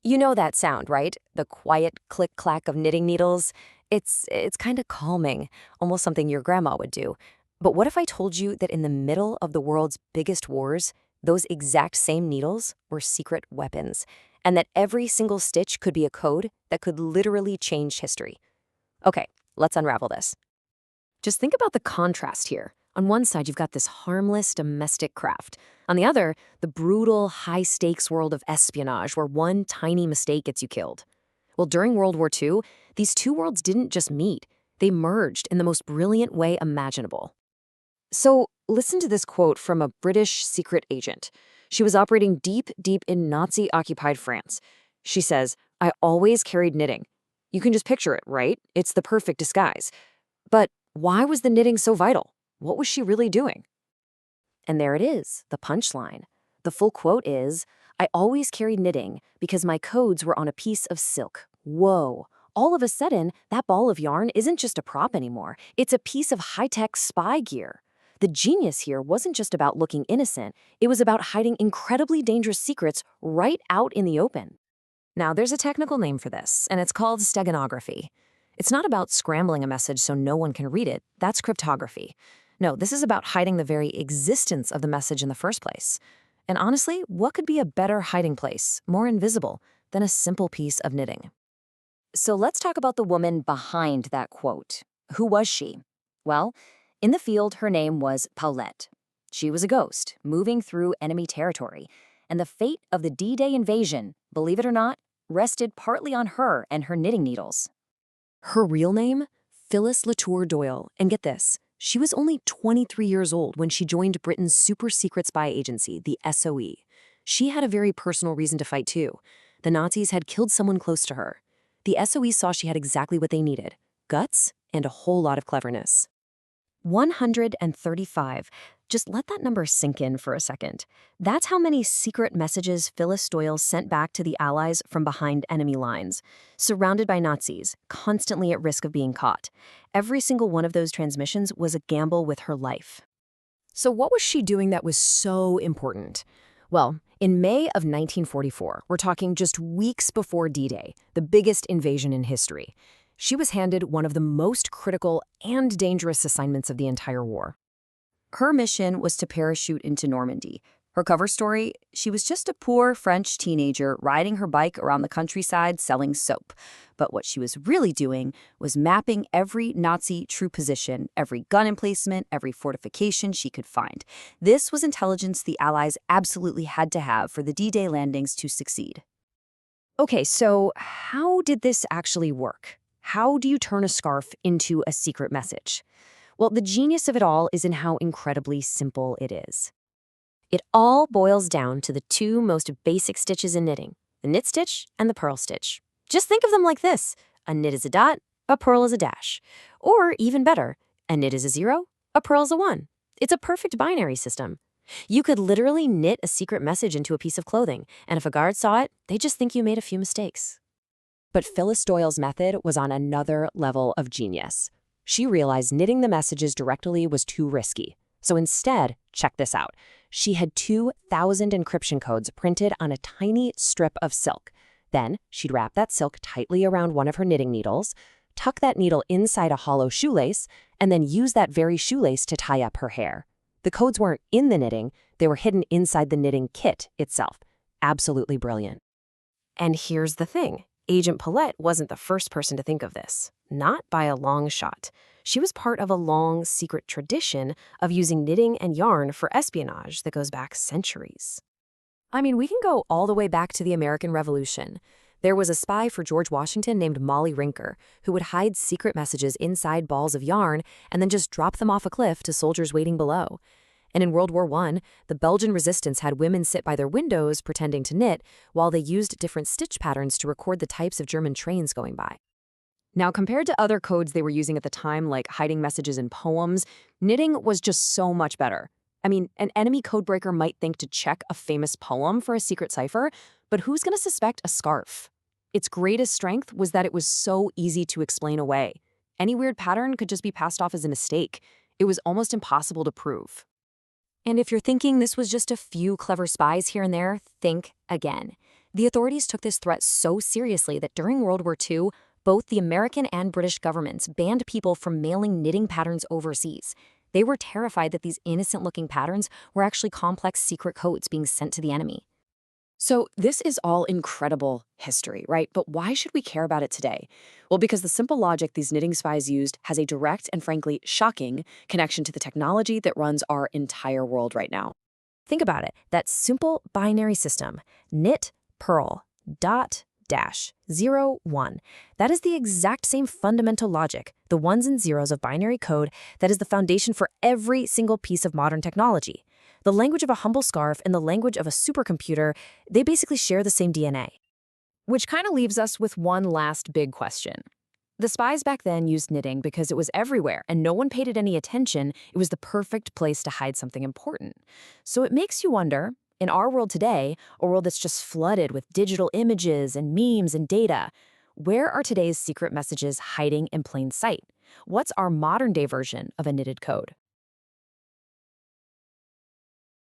You know that sound, right? The quiet click-clack of knitting needles? It's kind of calming, almost something your grandma would do. But what if I told you that in the middle of the world's biggest wars, those exact same needles were secret weapons, and that every single stitch could be a code that could literally change history? Okay, let's unravel this. Just think about the contrast here. On one side, you've got this harmless domestic craft. On the other, the brutal, high-stakes world of espionage where one tiny mistake gets you killed. Well, during World War II, these two worlds didn't just meet. They merged in the most brilliant way imaginable. So, listen to this quote from a British secret agent. She was operating deep, deep in Nazi-occupied France. She says, "I always carried knitting." You can just picture it, right? It's the perfect disguise. But why was the knitting so vital? What was she really doing? And there it is, the punchline. The full quote is, "I always carried knitting because my codes were on a piece of silk." Whoa. All of a sudden, that ball of yarn isn't just a prop anymore. It's a piece of high-tech spy gear. The genius here wasn't just about looking innocent. It was about hiding incredibly dangerous secrets right out in the open. Now, there's a technical name for this, and it's called steganography. It's not about scrambling a message so no one can read it. That's cryptography. No, this is about hiding the very existence of the message in the first place. And honestly, what could be a better hiding place, more invisible, than a simple piece of knitting? So let's talk about the woman behind that quote. Who was she? Well, in the field, her name was Paulette. She was a ghost, moving through enemy territory. And the fate of the D-Day invasion, believe it or not, rested partly on her and her knitting needles. Her real name? Phyllis Latour Doyle. And get this, she was only 23 years old when she joined Britain's super-secret spy agency, the SOE. She had a very personal reason to fight, too. The Nazis had killed someone close to her. The SOE saw she had exactly what they needed: guts and a whole lot of cleverness. 135. Just let that number sink in for a second. That's how many secret messages Phyllis Doyle sent back to the Allies from behind enemy lines, surrounded by Nazis, constantly at risk of being caught. Every single one of those transmissions was a gamble with her life. So what was she doing that was so important? Well, in May of 1944, we're talking just weeks before D-Day, the biggest invasion in history, she was handed one of the most critical and dangerous assignments of the entire war. Her mission was to parachute into Normandy. Her cover story, she was just a poor French teenager riding her bike around the countryside selling soap. But what she was really doing was mapping every Nazi troop position, every gun emplacement, every fortification she could find. This was intelligence the Allies absolutely had to have for the D-Day landings to succeed. Okay, so how did this actually work? How do you turn a scarf into a secret message? Well, the genius of it all is in how incredibly simple it is. It all boils down to the two most basic stitches in knitting, the knit stitch and the purl stitch. Just think of them like this: a knit is a dot, a purl is a dash. Or even better, a knit is a 0, a purl is a 1. It's a perfect binary system. You could literally knit a secret message into a piece of clothing, and if a guard saw it, they'd just think you made a few mistakes. But Phyllis Doyle's method was on another level of genius. She realized knitting the messages directly was too risky. So instead, check this out. She had 2,000 encryption codes printed on a tiny strip of silk. Then she'd wrap that silk tightly around one of her knitting needles, tuck that needle inside a hollow shoelace, and then use that very shoelace to tie up her hair. The codes weren't in the knitting, they were hidden inside the knitting kit itself. Absolutely brilliant. And here's the thing. Agent Paulette wasn't the first person to think of this. Not by a long shot. She was part of a long, secret tradition of using knitting and yarn for espionage that goes back centuries. I mean, we can go all the way back to the American Revolution. There was a spy for George Washington named Molly Rinker who would hide secret messages inside balls of yarn and then just drop them off a cliff to soldiers waiting below. And in World War I, the Belgian resistance had women sit by their windows pretending to knit while they used different stitch patterns to record the types of German trains going by. Now, compared to other codes they were using at the time, like hiding messages in poems, knitting was just so much better. I mean, an enemy codebreaker might think to check a famous poem for a secret cipher, but who's going to suspect a scarf? Its greatest strength was that it was so easy to explain away. Any weird pattern could just be passed off as a mistake. It was almost impossible to prove. And if you're thinking this was just a few clever spies here and there, think again. The authorities took this threat so seriously that during World War II, both the American and British governments banned people from mailing knitting patterns overseas. They were terrified that these innocent-looking patterns were actually complex secret codes being sent to the enemy. So this is all incredible history, right? But why should we care about it today? Well, because the simple logic these knitting spies used has a direct and frankly shocking connection to the technology that runs our entire world right now. Think about it. That simple binary system, knit, purl, dot, dash, 0, 1. That is the exact same fundamental logic, the ones and zeros of binary code, that is the foundation for every single piece of modern technology. The language of a humble scarf and the language of a supercomputer, they basically share the same DNA. Which kind of leaves us with one last big question. The spies back then used knitting because it was everywhere and no one paid it any attention. It was the perfect place to hide something important. So it makes you wonder, in our world today, a world that's just flooded with digital images and memes and data, where are today's secret messages hiding in plain sight? What's our modern-day version of a knitted code?